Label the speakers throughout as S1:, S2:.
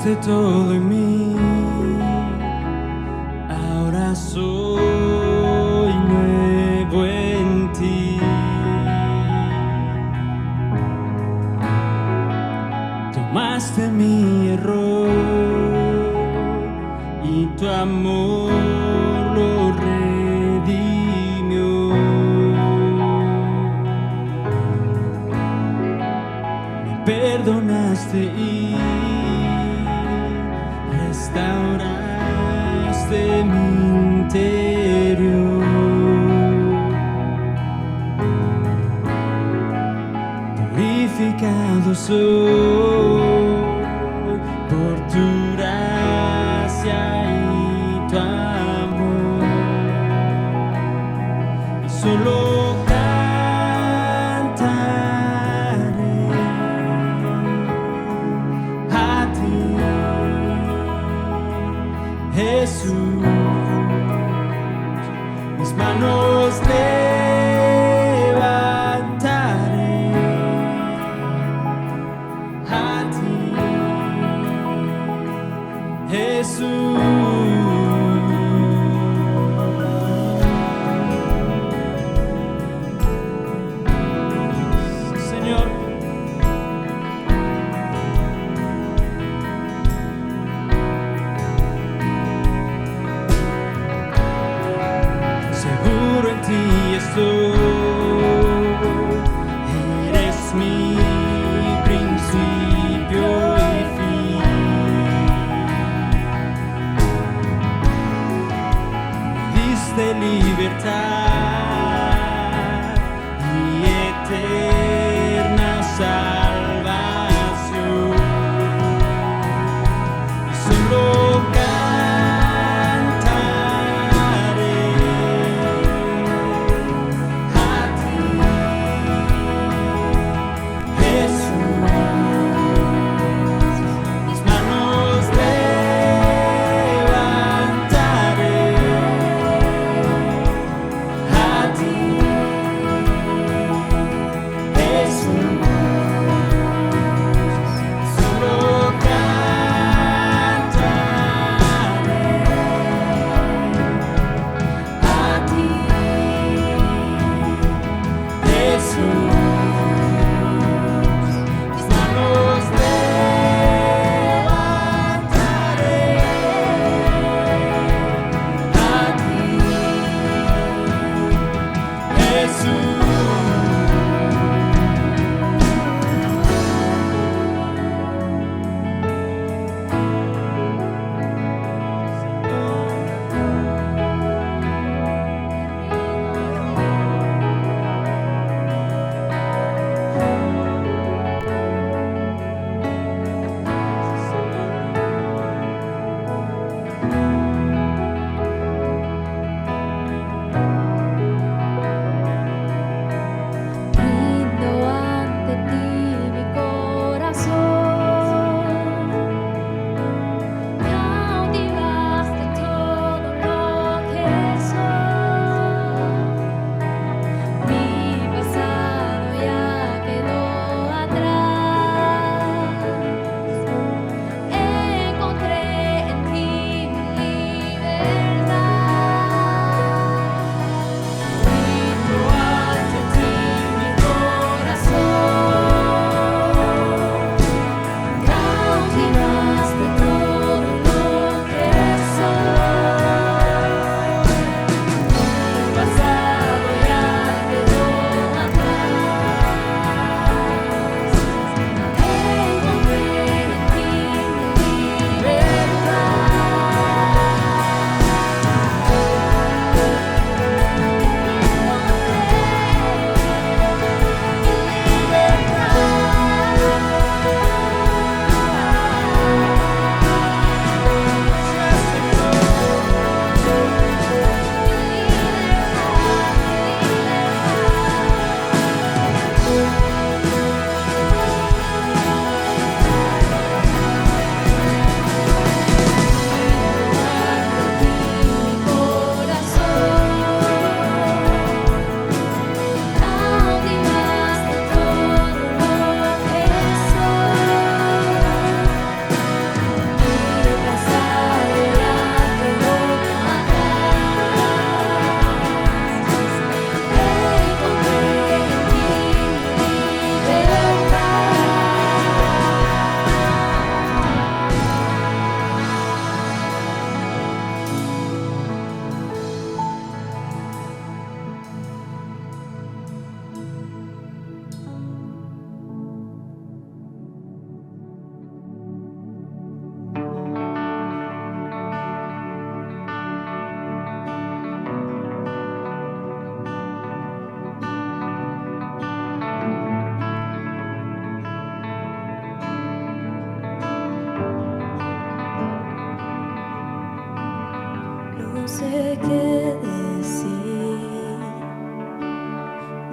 S1: Cambiaste todo en mí, ahora soy nuevo en ti. Tomaste mi error y tu amor lo redimió. Me perdonaste y restauraste mi interior. Purificado soy por tu gracia y tu amor, y solo cantaré a ti, Jesús. Mis manos levantaré a ti, Jesús. Señor, seguro en ti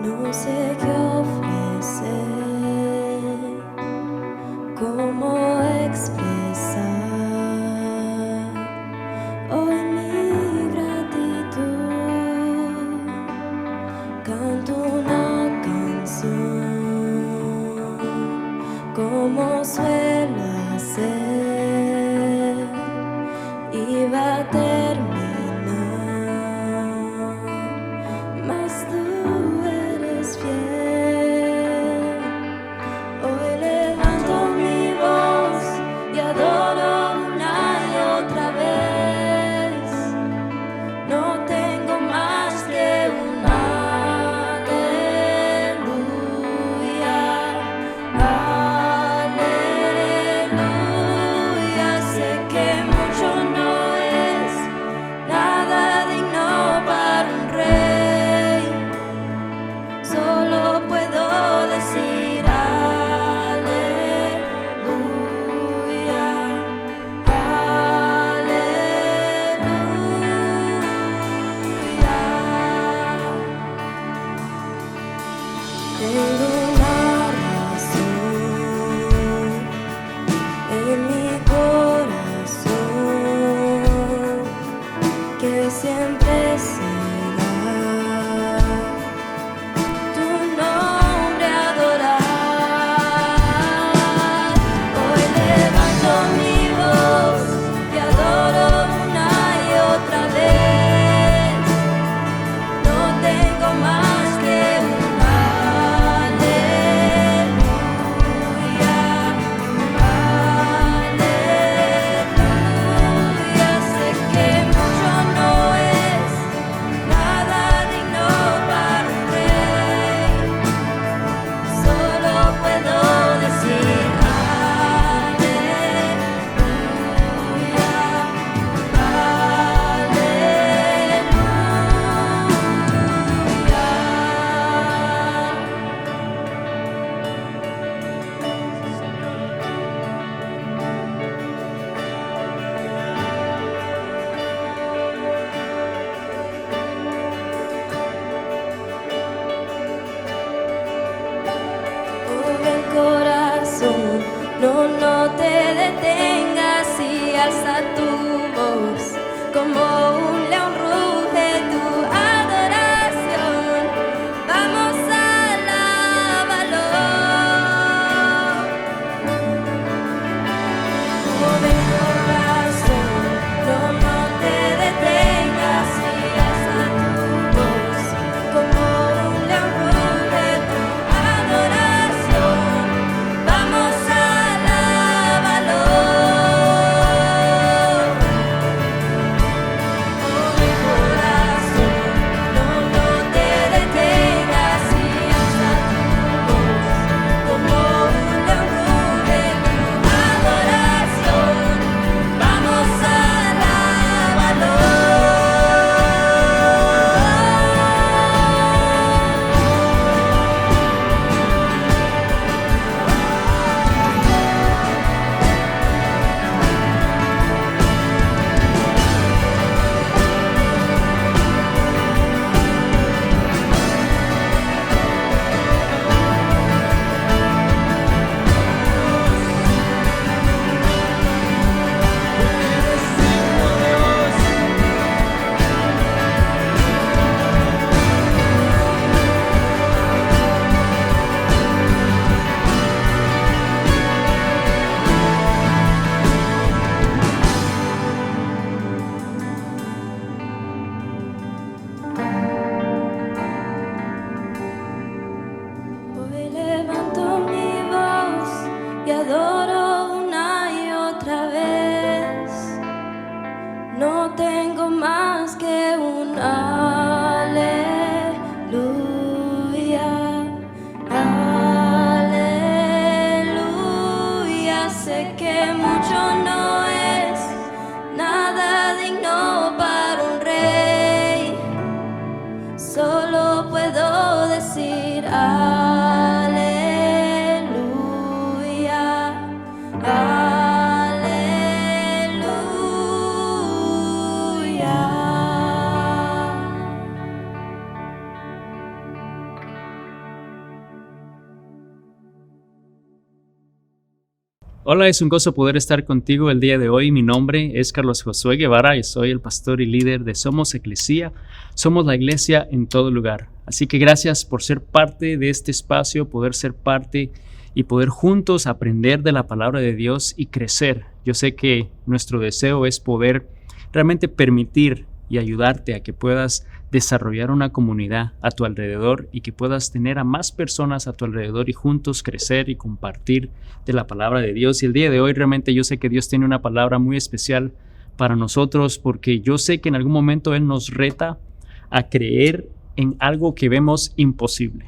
S2: No sé qué ofrecer, cómo expresar hoy mi gratitud. Canto una canción como suelo hacer y va a terminar, mas tú eres fiel. Hoy levanto mi voz y adoro una y otra vez. No tengo más que un aleluya, aleluya. Sé que mucho no es nada digno para un rey. Solo puedo decir aleluya, aleluya. Tengo una razón en mi corazón que siempre será tu nombre adorar. Hoy levanto mi voz y adoro una y otra vez. No tengo más que un aleluya, aleluya. Sé que mucho no es nada digno para un rey. Solo puedo decir el corazón, no te detengas y alza tu voz como un león ruge tu adoración. Vamos a alabarlo. Joven corazón, no te detengas y alza tu voz como un león ruge tu adoración. Vamos a alabarlo. Joven corazón, no te detengas y alza tu voz como un león ruge tu adoración. Vamos a alabarlo. Hoy levanto mi voz y adoro una y otra vez. No tengo más que un aleluya, aleluya. Sé que mucho no es nada digno para un rey. Solo puedo decir aleluya, aleluya.
S3: Hola, es un gozo poder estar contigo el día de hoy. Mi nombre es Carlos Josué Guevara y soy el pastor y líder de Somos Eclesía. Somos la iglesia en todo lugar. Así que gracias por ser parte de este espacio, poder ser parte y poder juntos aprender de la palabra de Dios y crecer. Yo sé que nuestro deseo es poder realmente permitir y ayudarte a que puedas desarrollar una comunidad a tu alrededor y que puedas tener a más personas a tu alrededor y juntos crecer y compartir de la palabra de Dios. Y el día de hoy realmente yo sé que Dios tiene una palabra muy especial para nosotros, porque yo sé que en algún momento Él nos reta a creer en algo que vemos imposible,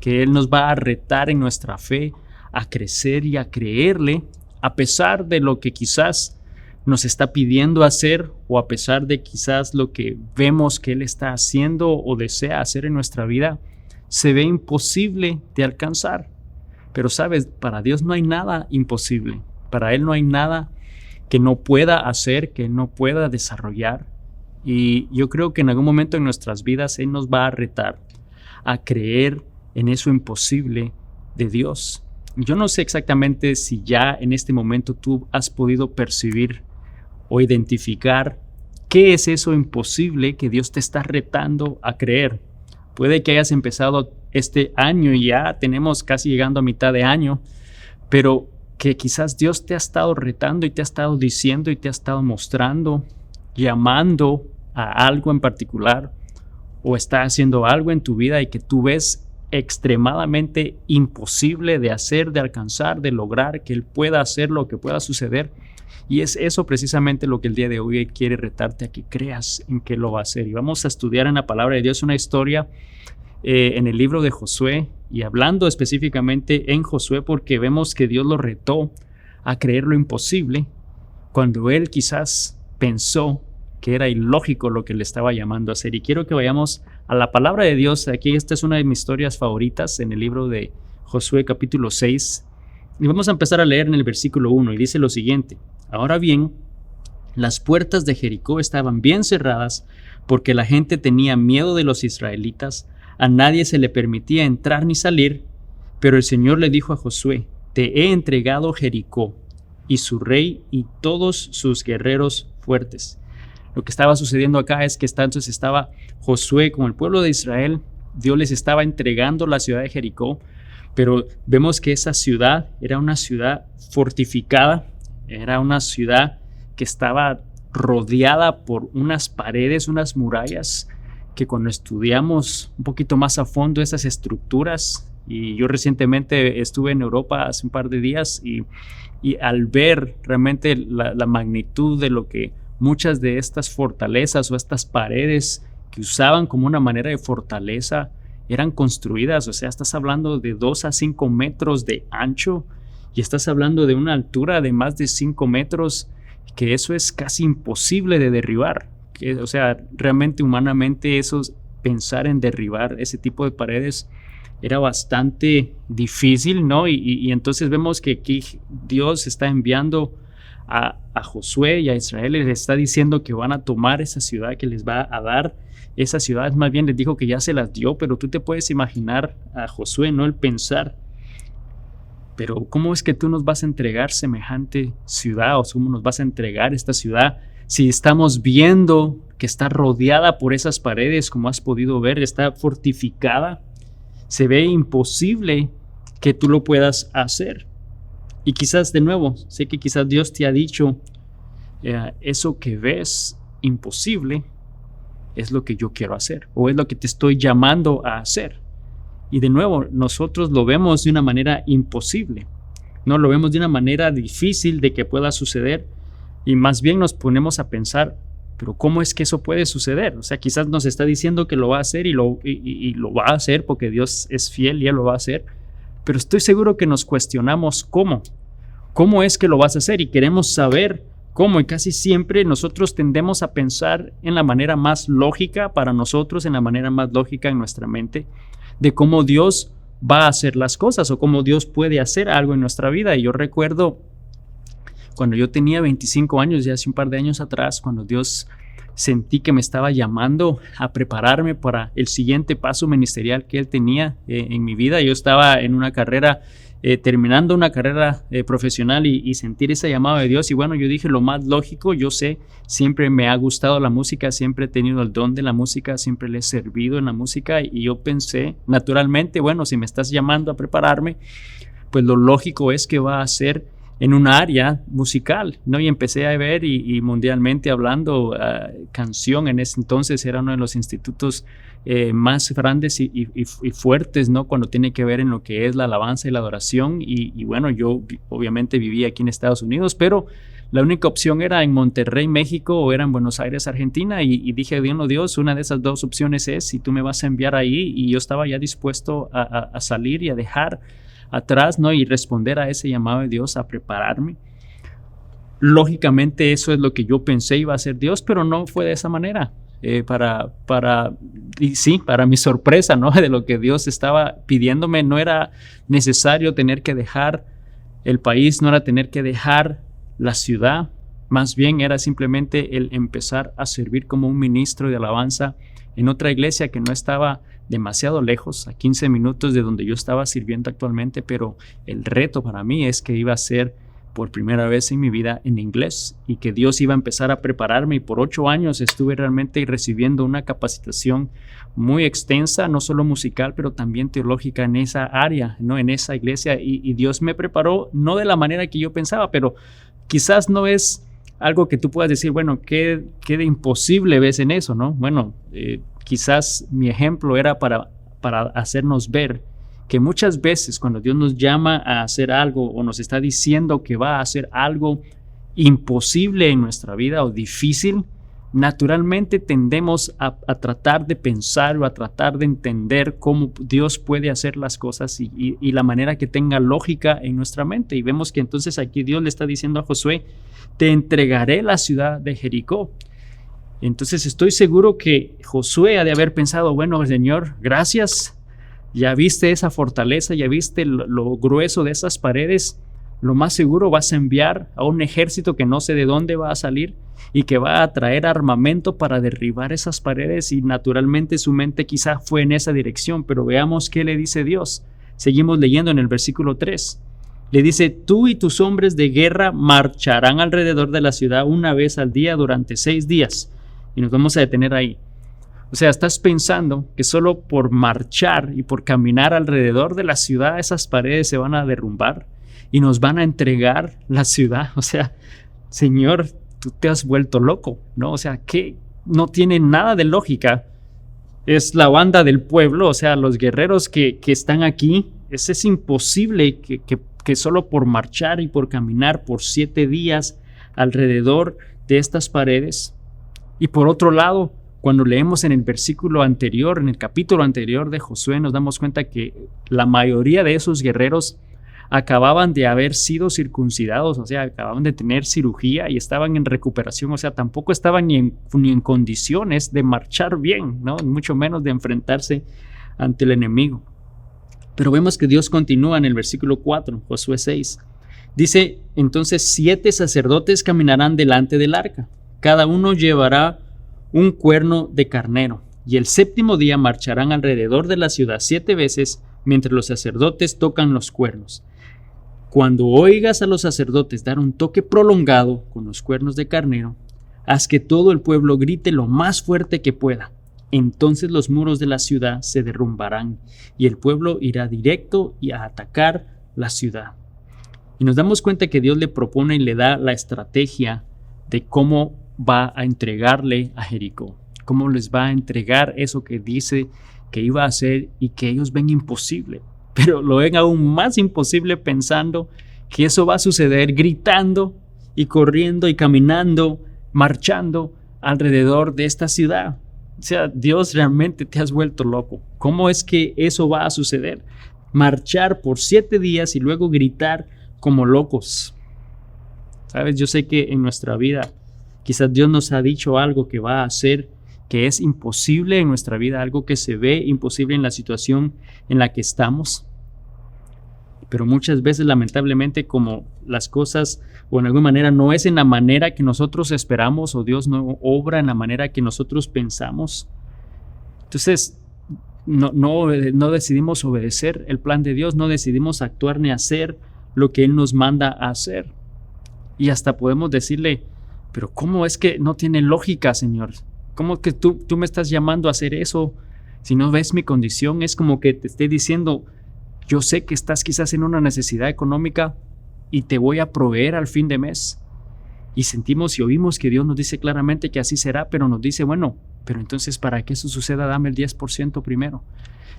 S3: que Él nos va a retar en nuestra fe a crecer y a creerle a pesar de lo que quizás nos está pidiendo hacer, o a pesar de quizás lo que vemos que Él está haciendo o desea hacer en nuestra vida, se ve imposible de alcanzar. Pero sabes, para Dios no hay nada imposible. Para Él no hay nada que no pueda hacer, que no pueda desarrollar. Y yo creo que en algún momento en nuestras vidas Él nos va a retar a creer en eso imposible de Dios. Yo no sé exactamente si ya en este momento tú has podido percibir o identificar qué es eso imposible que Dios te está retando a creer. Puede que hayas empezado este año y ya tenemos casi llegando a mitad de año, pero que quizás Dios te ha estado retando y te ha estado diciendo y te ha estado mostrando, llamando a algo en particular, o está haciendo algo en tu vida y que tú ves extremadamente imposible de hacer, de alcanzar, de lograr, que Él pueda hacer lo que pueda suceder. Y es eso precisamente lo que el día de hoy quiere retarte a que creas en que lo va a hacer. Y vamos a estudiar en la palabra de Dios una historia en el libro de Josué, y hablando específicamente en Josué, porque vemos que Dios lo retó a creer lo imposible cuando Él quizás pensó que era ilógico lo que le estaba llamando a hacer. Y quiero que vayamos a la palabra de Dios. Aquí esta es una de mis historias favoritas en el libro de Josué capítulo 6. Y vamos a empezar a leer en el versículo 1 y dice lo siguiente: Ahora bien, las puertas de Jericó estaban bien cerradas porque la gente tenía miedo de los israelitas. A nadie se le permitía entrar ni salir, pero el Señor le dijo a Josué: Te he entregado Jericó y su rey y todos sus guerreros fuertes. Lo que estaba sucediendo acá es que entonces estaba Josué con el pueblo de Israel. Dios les estaba entregando la ciudad de Jericó, pero vemos que esa ciudad era una ciudad fortificada. Era una ciudad que estaba rodeada por unas paredes, unas murallas, que cuando estudiamos un poquito más a fondo esas estructuras, y yo recientemente estuve en Europa hace un par de días, y al ver realmente la magnitud de lo que muchas de estas fortalezas o estas paredes que usaban como una manera de fortaleza eran construidas, o sea, estás hablando de 2 a 5 metros de ancho, y estás hablando de una altura de más de 5 metros, que eso es casi imposible de derribar. O sea, realmente humanamente pensar en derribar ese tipo de paredes era bastante difícil, ¿no? Y entonces vemos que aquí Dios está enviando a Josué y a Israel, les está diciendo que van a tomar esa ciudad, que les va a dar esa ciudad. Más bien les dijo que ya se las dio, pero tú te puedes imaginar a Josué, ¿no? El pensar: pero ¿cómo es que tú nos vas a entregar semejante ciudad? ¿O cómo nos vas a entregar esta ciudad si estamos viendo que está rodeada por esas paredes, como has podido ver, está fortificada? Se ve imposible que tú lo puedas hacer. Y quizás, de nuevo, sé que quizás Dios te ha dicho, eso que ves imposible es lo que yo quiero hacer, o es lo que te estoy llamando a hacer. Y de nuevo, nosotros lo vemos de una manera imposible, no lo vemos de una manera difícil de que pueda suceder, y más bien nos ponemos a pensar: pero ¿cómo es que eso puede suceder? O sea, quizás nos está diciendo que lo va a hacer y lo va a hacer porque Dios es fiel y Él lo va a hacer, pero estoy seguro que nos cuestionamos ¿cómo es que lo vas a hacer? Y queremos saber cómo, y casi siempre nosotros tendemos a pensar en la manera más lógica para nosotros, en la manera más lógica en nuestra mente, de cómo Dios va a hacer las cosas o cómo Dios puede hacer algo en nuestra vida. Y yo recuerdo cuando yo tenía 25 años, ya hace un par de años atrás, cuando Dios sentí que me estaba llamando a prepararme para el siguiente paso ministerial que Él tenía en mi vida. Yo estaba en una carrera, terminando una carrera profesional y sentir ese llamado de Dios. Y bueno, yo dije lo más lógico, yo sé, siempre me ha gustado la música, siempre he tenido el don de la música, siempre le he servido en la música. Y yo pensé, naturalmente, bueno, si me estás llamando a prepararme, pues lo lógico es que va a ser en un área musical, ¿no? Y empecé a ver y mundialmente hablando, Canción en ese entonces era uno de los institutos más grandes y fuertes, ¿no? Cuando tiene que ver en lo que es la alabanza y la adoración. Y bueno, yo obviamente vivía aquí en Estados Unidos, pero la única opción era en Monterrey, México, o era en Buenos Aires, Argentina. Y dije, Dios, una de esas dos opciones es si tú me vas a enviar ahí. Y yo estaba ya dispuesto a salir y a dejar atrás, ¿no? Y responder a ese llamado de Dios, a prepararme. Lógicamente eso es lo que yo pensé iba a ser Dios, pero no fue de esa manera. Para mi sorpresa, ¿no? De lo que Dios estaba pidiéndome, no era necesario tener que dejar el país, no era tener que dejar la ciudad, más bien era simplemente el empezar a servir como un ministro de alabanza en otra iglesia que no estaba demasiado lejos, a 15 minutos de donde yo estaba sirviendo actualmente, pero el reto para mí es que iba a ser por primera vez en mi vida en inglés y que Dios iba a empezar a prepararme. Y por 8 años estuve realmente recibiendo una capacitación muy extensa, no solo musical, pero también teológica en esa área, ¿no? En esa iglesia, y Dios me preparó, no de la manera que yo pensaba, pero quizás no es algo que tú puedas decir, bueno, ¿qué de imposible ves en eso, no? Bueno, quizás mi ejemplo era para hacernos ver que muchas veces cuando Dios nos llama a hacer algo o nos está diciendo que va a hacer algo imposible en nuestra vida o difícil, naturalmente tendemos a tratar de pensar o a tratar de entender cómo Dios puede hacer las cosas y la manera que tenga lógica en nuestra mente. Y vemos que entonces aquí Dios le está diciendo a Josué, te entregaré la ciudad de Jericó. Entonces estoy seguro que Josué ha de haber pensado, bueno, Señor, gracias, ya viste esa fortaleza, ya viste lo grueso de esas paredes, lo más seguro vas a enviar a un ejército que no sé de dónde va a salir y que va a traer armamento para derribar esas paredes, y naturalmente su mente quizá fue en esa dirección. Pero veamos qué le dice Dios. Seguimos leyendo en el versículo 3. Le dice, tú y tus hombres de guerra marcharán alrededor de la ciudad una vez al día durante 6 días. Y nos vamos a detener ahí. O sea, estás pensando que solo por marchar y por caminar alrededor de la ciudad esas paredes se van a derrumbar y nos van a entregar la ciudad. O sea, Señor, tú te has vuelto loco, ¿no? O sea, que no tiene nada de lógica. Es la banda del pueblo, o sea, los guerreros que están aquí. Es imposible que solo por marchar y por caminar por 7 días alrededor de estas paredes. Y por otro lado, cuando leemos en el versículo anterior, en el capítulo anterior de Josué, nos damos cuenta que la mayoría de esos guerreros acababan de haber sido circuncidados, o sea, acababan de tener cirugía y estaban en recuperación, o sea, tampoco estaban ni en condiciones de marchar bien, ¿no? Mucho menos de enfrentarse ante el enemigo. Pero vemos que Dios continúa en el versículo 4, Josué 6. Dice, entonces 7 sacerdotes caminarán delante del arca, cada uno llevará un cuerno de carnero, y el 7º día marcharán alrededor de la ciudad 7 veces mientras los sacerdotes tocan los cuernos. Cuando oigas a los sacerdotes dar un toque prolongado con los cuernos de carnero, haz que todo el pueblo grite lo más fuerte que pueda. Entonces los muros de la ciudad se derrumbarán y el pueblo irá directo y a atacar la ciudad. Y nos damos cuenta que Dios le propone y le da la estrategia de cómo va a entregarle a Jericó, cómo les va a entregar eso que dice que iba a hacer y que ellos ven imposible, pero lo ven aún más imposible pensando que eso va a suceder gritando y corriendo y caminando, marchando alrededor de esta ciudad. O sea, Dios, realmente te has vuelto loco. ¿Cómo es que eso va a suceder? Marchar por 7 días y luego gritar como locos. ¿Sabes? Yo sé que en nuestra vida quizás Dios nos ha dicho algo que va a hacer, que es imposible en nuestra vida, algo que se ve imposible en la situación en la que estamos. Pero muchas veces, lamentablemente, como las cosas o en alguna manera no es en la manera que nosotros esperamos, o Dios no obra en la manera que nosotros pensamos, entonces no decidimos obedecer el plan de Dios, no decidimos actuar ni hacer lo que Él nos manda a hacer. Y hasta podemos decirle, pero ¿cómo es que no tiene lógica, Señor? ¿Cómo que tú me estás llamando a hacer eso? Si no ves mi condición, es como que te esté diciendo, yo sé que estás quizás en una necesidad económica y te voy a proveer al fin de mes. Y sentimos y oímos que Dios nos dice claramente que así será, pero nos dice, bueno, pero entonces para que eso suceda, dame el 10% primero.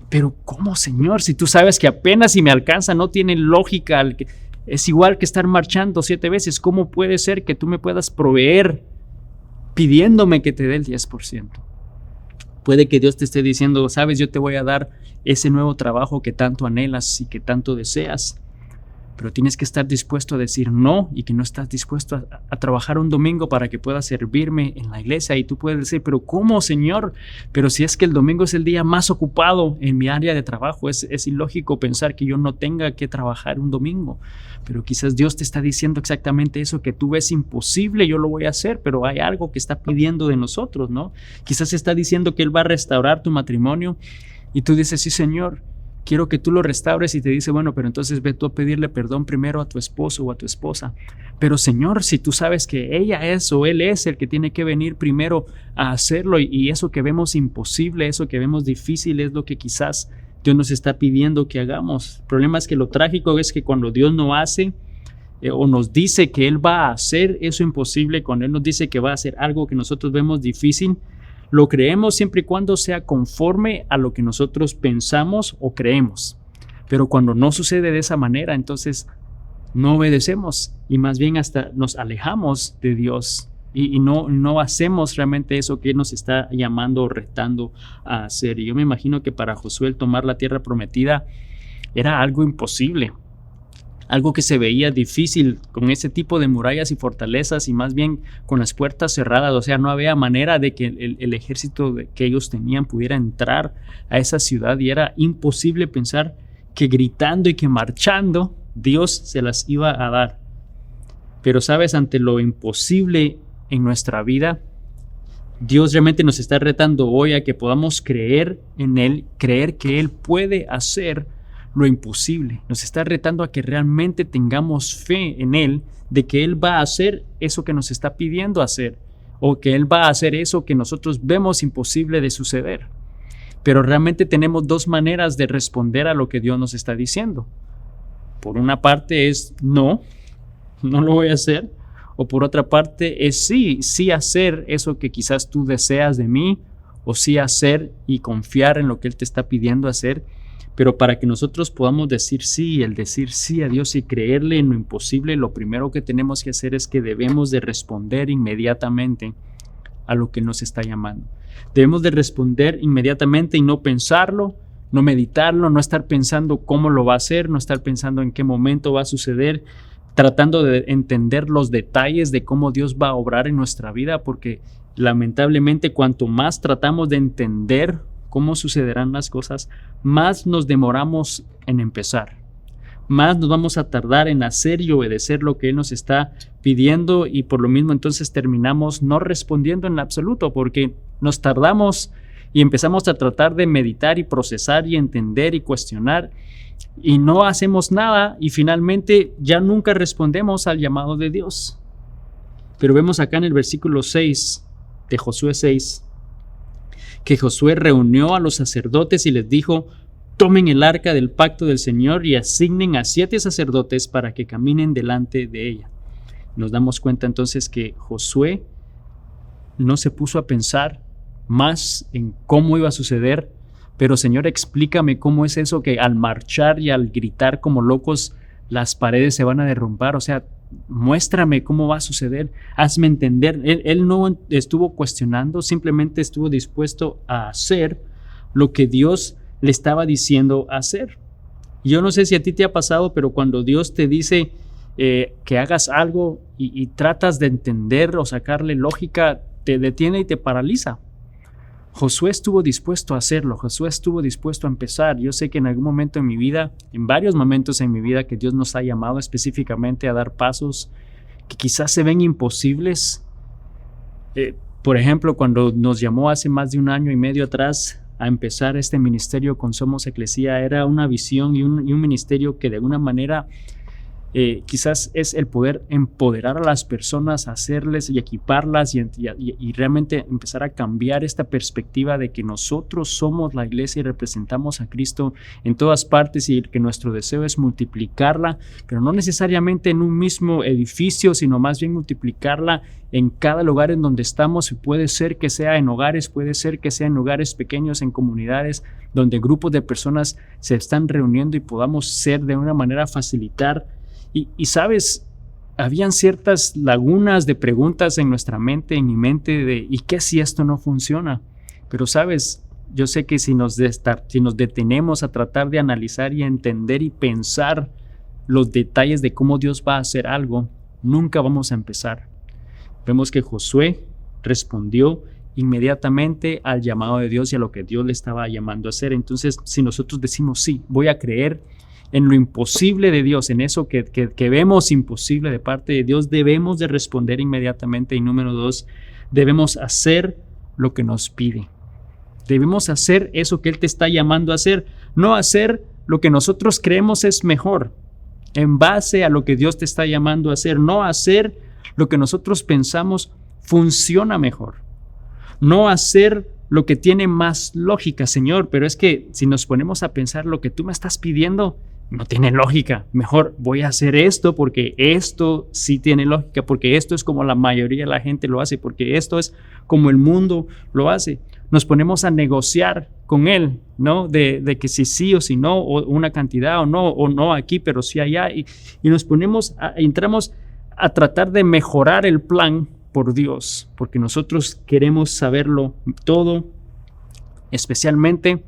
S3: Pero ¿cómo, Señor? Si tú sabes que apenas si me alcanza, no tiene lógica. Es igual que estar marchando 7 veces. ¿Cómo puede ser que tú me puedas proveer pidiéndome que te dé el 10%? Puede que Dios te esté diciendo, sabes, yo te voy a dar ese nuevo trabajo que tanto anhelas y que tanto deseas, pero tienes que estar dispuesto a decir no, y que no estás dispuesto a trabajar un domingo para que puedas servirme en la iglesia. Y tú puedes decir, pero ¿cómo, Señor? Pero si es que el domingo es el día más ocupado en mi área de trabajo, es ilógico pensar que yo no tenga que trabajar un domingo. Pero quizás Dios te está diciendo exactamente eso que tú ves imposible, yo lo voy a hacer, pero hay algo que está pidiendo de nosotros, ¿no? Quizás está diciendo que Él va a restaurar tu matrimonio y tú dices, sí, Señor, quiero que tú lo restaures, y te dice, bueno, pero entonces ve tú a pedirle perdón primero a tu esposo o a tu esposa. Pero Señor, si tú sabes que ella es o él es el que tiene que venir primero a hacerlo, y eso que vemos imposible, eso que vemos difícil es lo que quizás Dios nos está pidiendo que hagamos. El problema es que lo trágico es que cuando Dios no hace o nos dice que Él va a hacer eso imposible, cuando Él nos dice que va a hacer algo que nosotros vemos difícil, lo creemos siempre y cuando sea conforme a lo que nosotros pensamos o creemos. Pero cuando no sucede de esa manera, entonces no obedecemos y más bien hasta nos alejamos de Dios y no hacemos realmente eso que Él nos está llamando o retando a hacer. Y yo me imagino que para Josué el tomar la tierra prometida era algo imposible, algo que se veía difícil con ese tipo de murallas y fortalezas, y más bien con las puertas cerradas. O sea, no había manera de que el ejército que ellos tenían pudiera entrar a esa ciudad, y era imposible pensar que gritando y que marchando Dios se las iba a dar. Pero sabes, ante lo imposible en nuestra vida, Dios realmente nos está retando hoy a que podamos creer en Él, creer que Él puede hacer lo imposible. Nos está retando a que realmente tengamos fe en Él, de que Él va a hacer eso que nos está pidiendo hacer, o que Él va a hacer eso que nosotros vemos imposible de suceder. Pero realmente tenemos dos maneras de responder a lo que Dios nos está diciendo. Por una parte es no lo voy a hacer, o por otra parte es sí hacer eso que quizás tú deseas de mí, o sí hacer y confiar en lo que Él te está pidiendo hacer. Pero para que nosotros podamos decir sí, el decir sí a Dios y creerle en lo imposible, lo primero que tenemos que hacer es que debemos de responder inmediatamente a lo que nos está llamando. Debemos de responder inmediatamente y no pensarlo, no meditarlo, no estar pensando cómo lo va a hacer, no estar pensando en qué momento va a suceder, tratando de entender los detalles de cómo Dios va a obrar en nuestra vida, porque lamentablemente cuanto más tratamos de entender cómo sucederán las cosas, más nos demoramos en empezar, más nos vamos a tardar en hacer y obedecer lo que Él nos está pidiendo, y por lo mismo entonces terminamos no respondiendo en absoluto, porque nos tardamos y empezamos a tratar de meditar y procesar y entender y cuestionar, y no hacemos nada, y finalmente ya nunca respondemos al llamado de Dios. Pero vemos acá en el versículo 6 de Josué 6, que Josué reunió a los sacerdotes y les dijo: tomen el arca del pacto del Señor y asignen a 7 sacerdotes para que caminen delante de ella. Nos damos cuenta entonces que Josué no se puso a pensar más en cómo iba a suceder, pero Señor, explícame cómo es eso que al marchar y al gritar como locos las paredes se van a derrumbar. O sea, muéstrame cómo va a suceder, hazme entender. Él no estuvo cuestionando, simplemente estuvo dispuesto a hacer lo que Dios le estaba diciendo hacer. Yo no sé si a ti te ha pasado, pero cuando Dios te dice que hagas algo y tratas de entender o sacarle lógica, te detiene y te paraliza. Josué estuvo dispuesto a hacerlo, Josué estuvo dispuesto a empezar. Yo sé que en algún momento en mi vida, en varios momentos en mi vida, que Dios nos ha llamado específicamente a dar pasos que quizás se ven imposibles. Por ejemplo, cuando nos llamó hace más de 1 año y medio atrás a empezar este ministerio con Somos Eclesia, era una visión y un ministerio que de alguna manera quizás es el poder empoderar a las personas, hacerles y equiparlas y realmente empezar a cambiar esta perspectiva de que nosotros somos la iglesia y representamos a Cristo en todas partes y que nuestro deseo es multiplicarla, pero no necesariamente en un mismo edificio, sino más bien multiplicarla en cada lugar en donde estamos. Y puede ser que sea en hogares, puede ser que sea en lugares pequeños, en comunidades donde grupos de personas se están reuniendo y podamos ser de una manera facilitar. Y sabes, habían ciertas lagunas de preguntas en nuestra mente, en mi mente, de ¿y qué si esto no funciona? Pero sabes, yo sé que si nos detenemos a tratar de analizar y entender y pensar los detalles de cómo Dios va a hacer algo, nunca vamos a empezar. Vemos que Josué respondió inmediatamente al llamado de Dios y a lo que Dios le estaba llamando a hacer. Entonces, si nosotros decimos sí, voy a creer en lo imposible de Dios, en eso que vemos imposible de parte de Dios, debemos de responder inmediatamente. Y número 2, debemos hacer lo que nos pide. Debemos hacer eso que Él te está llamando a hacer, no hacer lo que nosotros creemos es mejor, en base a lo que Dios te está llamando a hacer, no hacer lo que nosotros pensamos funciona mejor, no hacer lo que tiene más lógica. Señor, pero es que si nos ponemos a pensar lo que tú me estás pidiendo, no tiene lógica. Mejor voy a hacer esto porque esto sí tiene lógica, porque esto es como la mayoría de la gente lo hace, porque esto es como el mundo lo hace. Nos ponemos a negociar con Él, ¿no? De que si sí o si no, o una cantidad o no aquí, pero sí allá. Y nos entramos a tratar de mejorar el plan por Dios, porque nosotros queremos saberlo todo, especialmente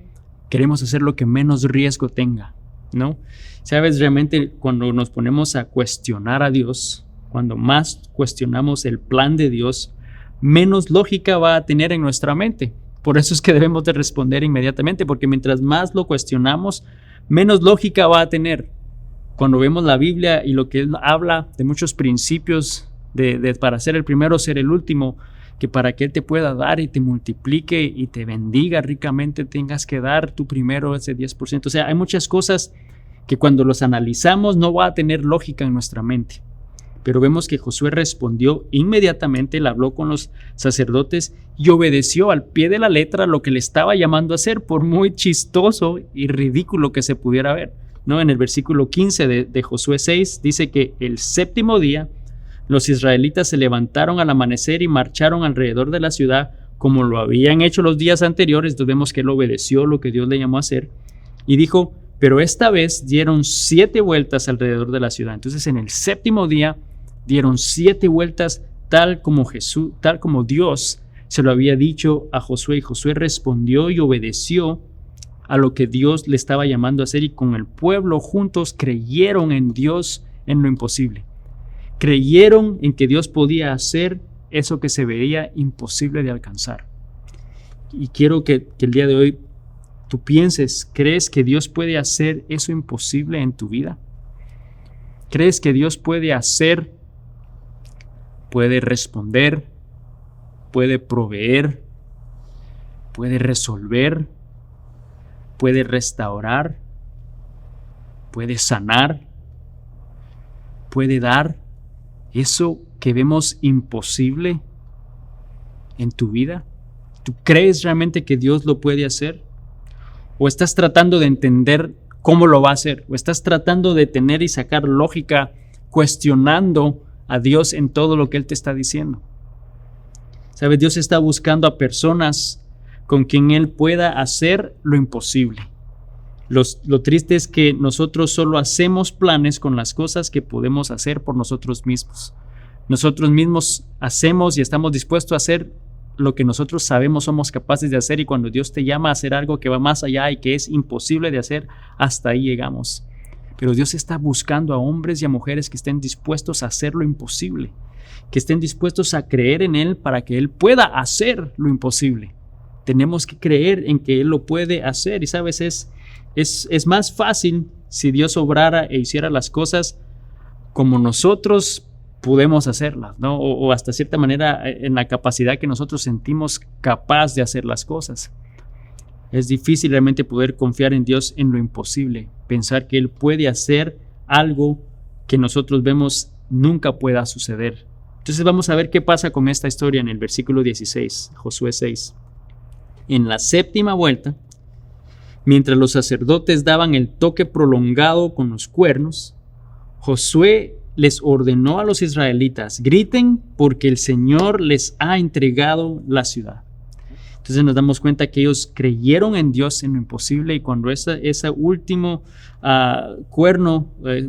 S3: queremos hacer lo que menos riesgo tenga, ¿no? Sabes, realmente cuando nos ponemos a cuestionar a Dios, cuando más cuestionamos el plan de Dios, menos lógica va a tener en nuestra mente. Por eso es que debemos de responder inmediatamente, porque mientras más lo cuestionamos, menos lógica va a tener. Cuando vemos la Biblia y lo que Él habla de muchos principios para ser el primero, ser el último, que para que Él te pueda dar y te multiplique y te bendiga ricamente, tengas que dar tú primero ese 10%. O sea, hay muchas cosas que cuando los analizamos no va a tener lógica en nuestra mente. Pero vemos que Josué respondió inmediatamente, él habló con los sacerdotes y obedeció al pie de la letra lo que le estaba llamando a hacer, por muy chistoso y ridículo que se pudiera ver, ¿no? En el versículo 15 de Josué 6 dice que el 7º día los israelitas se levantaron al amanecer y marcharon alrededor de la ciudad como lo habían hecho los días anteriores. Entonces vemos que él obedeció lo que Dios le llamó a hacer y dijo, pero esta vez dieron 7 vueltas alrededor de la ciudad. Entonces en el 7º día dieron 7 vueltas tal como Dios se lo había dicho a Josué. Y Josué respondió y obedeció a lo que Dios le estaba llamando a hacer, y con el pueblo juntos creyeron en Dios en lo imposible. Creyeron en que Dios podía hacer eso que se veía imposible de alcanzar. Y quiero que el día de hoy tú pienses, ¿crees que Dios puede hacer eso imposible en tu vida? ¿Crees que Dios puede hacer, puede responder, puede proveer, puede resolver, puede restaurar, puede sanar, puede dar eso que vemos imposible en tu vida? ¿Tú crees realmente que Dios lo puede hacer? ¿O estás tratando de entender cómo lo va a hacer? ¿O estás tratando de tener y sacar lógica cuestionando a Dios en todo lo que Él te está diciendo? ¿Sabes? Dios está buscando a personas con quien Él pueda hacer lo imposible. Lo triste es que nosotros solo hacemos planes con las cosas que podemos hacer por nosotros mismos. Nosotros mismos hacemos y estamos dispuestos a hacer lo que nosotros sabemos somos capaces de hacer, y cuando Dios te llama a hacer algo que va más allá y que es imposible de hacer, hasta ahí llegamos. Pero Dios está buscando a hombres y a mujeres que estén dispuestos a hacer lo imposible, que estén dispuestos a creer en Él para que Él pueda hacer lo imposible. Tenemos que creer en que Él lo puede hacer. Y sabes, es más fácil si Dios obrara e hiciera las cosas como nosotros podemos hacerlas, ¿no? O hasta cierta manera en la capacidad que nosotros sentimos capaz de hacer las cosas. Es difícil realmente poder confiar en Dios en lo imposible, pensar que Él puede hacer algo que nosotros vemos nunca pueda suceder. Entonces vamos a ver qué pasa con esta historia en el versículo 16, Josué 6. En la séptima vuelta, mientras los sacerdotes daban el toque prolongado con los cuernos, Josué les ordenó a los israelitas: griten porque el Señor les ha entregado la ciudad. Entonces nos damos cuenta que ellos creyeron en Dios en lo imposible, y cuando ese último cuerno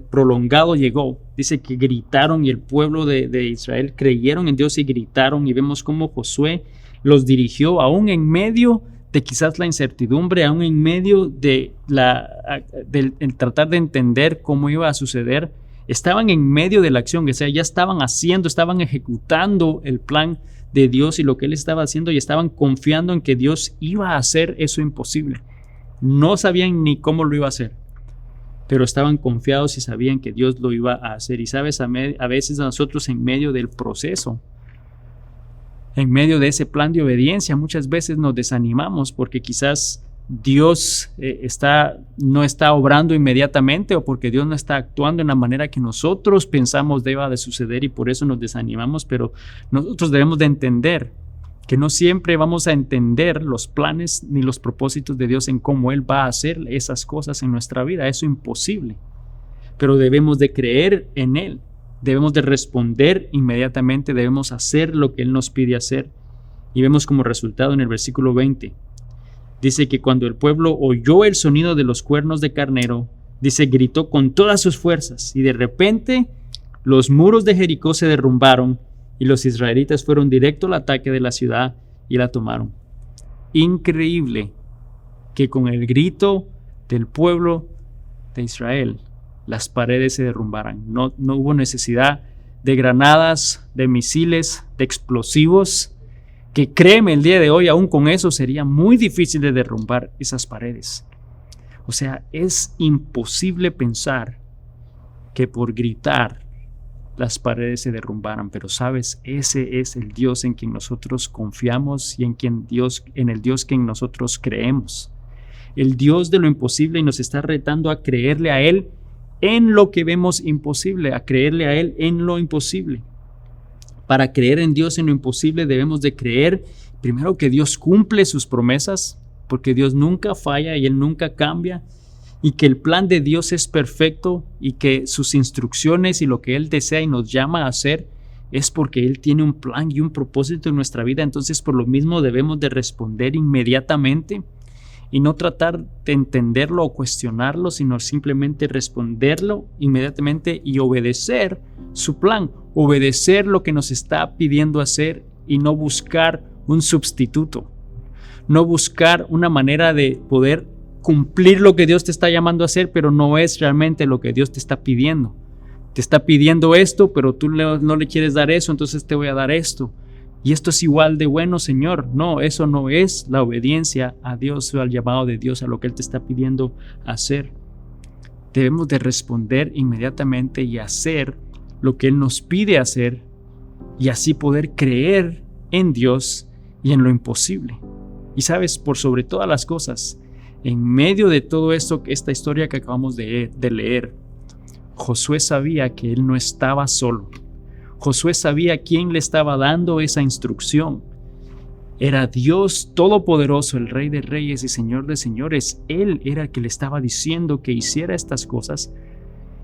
S3: prolongado llegó, dice que gritaron, y el pueblo de Israel creyeron en Dios y gritaron, y vemos cómo Josué los dirigió aún en medio de quizás la incertidumbre, aún en medio de el tratar de entender cómo iba a suceder. Estaban en medio de la acción, o sea, ya estaban ejecutando el plan de Dios y lo que Él estaba haciendo, y estaban confiando en que Dios iba a hacer eso imposible. No sabían ni cómo lo iba a hacer, pero estaban confiados y sabían que Dios lo iba a hacer. Y sabes, a veces nosotros en medio del proceso, en medio de ese plan de obediencia, muchas veces nos desanimamos porque quizás Dios no está obrando inmediatamente, o porque Dios no está actuando en la manera que nosotros pensamos deba de suceder, y por eso nos desanimamos. Pero nosotros debemos de entender que no siempre vamos a entender los planes ni los propósitos de Dios en cómo Él va a hacer esas cosas en nuestra vida. Eso es imposible, pero debemos de creer en Él, debemos de responder inmediatamente, debemos hacer lo que Él nos pide hacer. Y vemos como resultado en el versículo 20, dice que cuando el pueblo oyó el sonido de los cuernos de carnero, dice, gritó con todas sus fuerzas, y de repente los muros de Jericó se derrumbaron y los israelitas fueron directo al ataque de la ciudad y la tomaron. Increíble que con el grito del pueblo de Israel las paredes se derrumbaran. No hubo necesidad de granadas, de misiles, de explosivos, que créeme, el día de hoy aún con eso sería muy difícil de derrumbar esas paredes. O sea, es imposible pensar que por gritar las paredes se derrumbaran. Pero sabes, ese es el Dios en quien nosotros confiamos y en el Dios que en nosotros creemos. El Dios de lo imposible, y nos está retando a creerle a Él en lo que vemos imposible, a creerle a Él en lo imposible. Para creer en Dios en lo imposible debemos de creer primero que Dios cumple sus promesas, porque Dios nunca falla y Él nunca cambia, y que el plan de Dios es perfecto, y que sus instrucciones y lo que Él desea y nos llama a hacer es porque Él tiene un plan y un propósito en nuestra vida. Entonces, por lo mismo debemos de responder inmediatamente y no tratar de entenderlo o cuestionarlo, sino simplemente responderlo inmediatamente y obedecer su plan, obedecer lo que nos está pidiendo hacer, y no buscar un sustituto, no buscar una manera de poder cumplir lo que Dios te está llamando a hacer, pero no es realmente lo que Dios te está pidiendo. Te está pidiendo esto, pero tú no le quieres dar eso, entonces te voy a dar esto. Y esto es igual de bueno, Señor. No, eso no es la obediencia a Dios o al llamado de Dios, a lo que Él te está pidiendo hacer. Debemos de responder inmediatamente y hacer lo que Él nos pide hacer, y así poder creer en Dios y en lo imposible. Y sabes, por sobre todas las cosas, en medio de todo esto, esta historia que acabamos de leer, Josué sabía que él no estaba solo. Josué sabía quién le estaba dando esa instrucción. Era Dios Todopoderoso, el Rey de Reyes y Señor de Señores. Él era el que le estaba diciendo que hiciera estas cosas.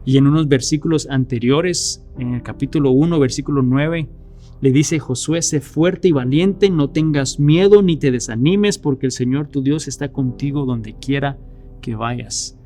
S3: Y en unos versículos anteriores, en el capítulo 1, versículo 9, le dice: Josué, sé fuerte y valiente, no tengas miedo ni te desanimes, porque el Señor tu Dios está contigo donde quiera que vayas.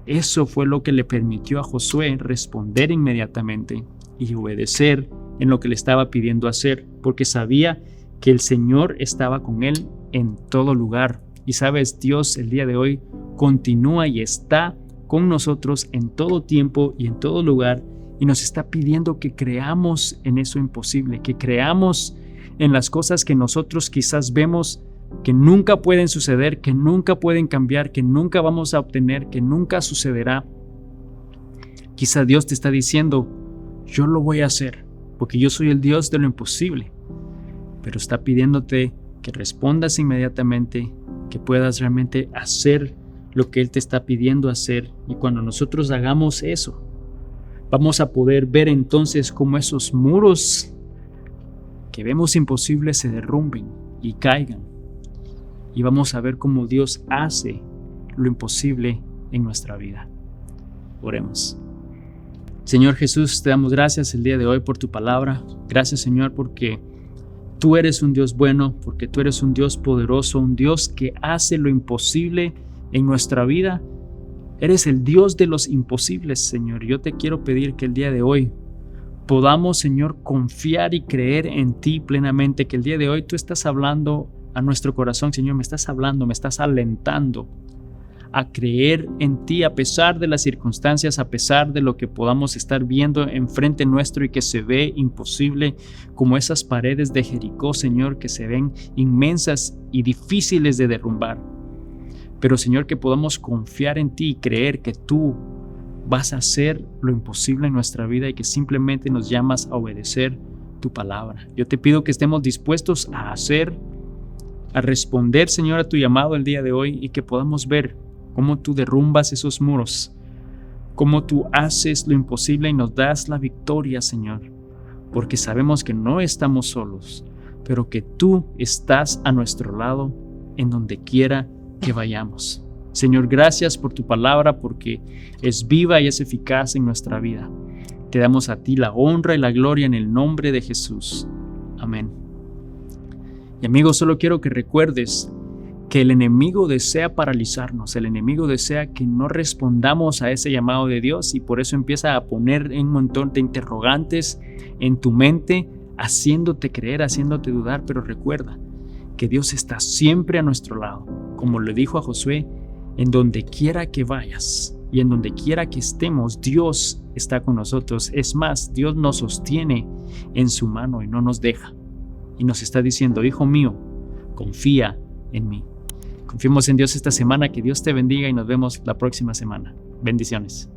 S3: Eso fue lo que le permitió a Josué responder inmediatamente y obedecer en lo que le estaba pidiendo hacer, porque sabía que el Señor estaba con él en todo lugar. Y sabes, Dios el día de hoy continúa y está con nosotros en todo tiempo y en todo lugar, y nos está pidiendo que creamos en eso imposible, que creamos en las cosas que nosotros quizás vemos que nunca pueden suceder, que nunca pueden cambiar, que nunca vamos a obtener, que nunca sucederá. Quizá Dios te está diciendo, yo lo voy a hacer, porque yo soy el Dios de lo imposible. Pero está pidiéndote que respondas inmediatamente, que puedas realmente hacer lo que Él te está pidiendo hacer. Y cuando nosotros hagamos eso, vamos a poder ver entonces cómo esos muros que vemos imposibles se derrumben y caigan. Y vamos a ver cómo Dios hace lo imposible en nuestra vida. Oremos. Señor Jesús, te damos gracias el día de hoy por tu palabra. Gracias, Señor, porque tú eres un Dios bueno, porque tú eres un Dios poderoso, un Dios que hace lo imposible en nuestra vida. Eres el Dios de los imposibles, Señor. Yo te quiero pedir que el día de hoy podamos, Señor, confiar y creer en ti plenamente, que el día de hoy tú estás hablando a nuestro corazón, Señor, me estás hablando, me estás alentando a creer en ti a pesar de las circunstancias, a pesar de lo que podamos estar viendo enfrente nuestro y que se ve imposible, como esas paredes de Jericó, Señor, que se ven inmensas y difíciles de derrumbar. Pero, Señor, que podamos confiar en ti y creer que tú vas a hacer lo imposible en nuestra vida y que simplemente nos llamas a obedecer tu palabra. Yo te pido que estemos dispuestos a responder, Señor, a tu llamado el día de hoy y que podamos ver cómo tú derrumbas esos muros, cómo tú haces lo imposible y nos das la victoria, Señor, porque sabemos que no estamos solos, pero que tú estás a nuestro lado en donde quiera que vayamos. Señor, gracias por tu palabra, porque es viva y es eficaz en nuestra vida. Te damos a ti la honra y la gloria en el nombre de Jesús. Amén. Y amigos, solo quiero que recuerdes que el enemigo desea paralizarnos, el enemigo desea que no respondamos a ese llamado de Dios y por eso empieza a poner un montón de interrogantes en tu mente, haciéndote creer, haciéndote dudar, pero recuerda que Dios está siempre a nuestro lado, como le dijo a Josué, en donde quiera que vayas y en donde quiera que estemos, Dios está con nosotros. Es más, Dios nos sostiene en su mano y no nos deja. Y nos está diciendo, hijo mío, confía en mí. Confiemos en Dios esta semana, que Dios te bendiga y nos vemos la próxima semana. Bendiciones.